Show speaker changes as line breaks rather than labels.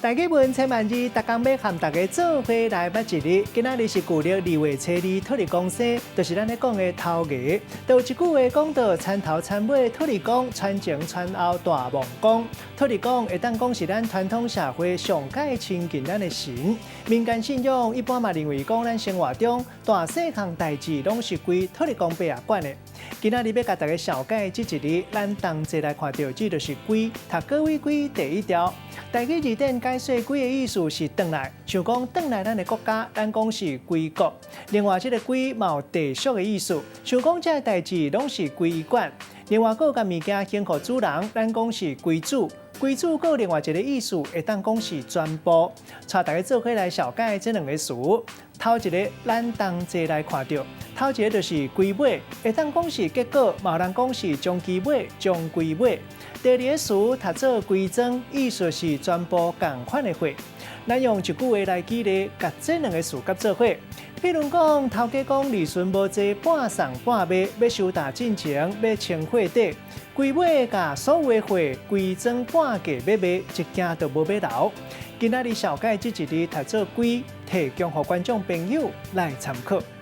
大家问千万二，大家要和大家做伙来捌一日。今仔日是旧历2月初2，土地公生，就是咱咧讲的头月。有一句话讲到：田头田尾土地公，传前传后大王公。土地公会当讲是咱传统社会上界亲近咱的神。民间信仰一般嘛认为讲，咱生活中大细项代志拢是归土地公伯爷管的。今仔日要甲大家小解这一日，咱同齐来看到，这就是龟，读各位龟第一条。大家字典解说龟的意思是转来，像讲转来咱的国家，咱讲是归国。另外，这个龟嘛有地属的意思，像讲这代志拢是归管。另外，有甲物件献给主人，咱讲是归主。归主有另外一个意思，会当讲是全部。带大家做伙来小解这两个词。头一个，咱同齐来看到，头一个就是归尾，会当讲是结果，嘛有人讲是将其尾，将归尾。第二个词读做归宗，意思是全部同款的话。咱用一句话来举例，甲这两个词合做伙。比如讲，头家讲利润无济，半送半卖，要收大进前，要清货底。归尾甲所有的货归宗半价要卖，一件都无买留。今仔日小解这一日读做归，提供给观众朋友来参考。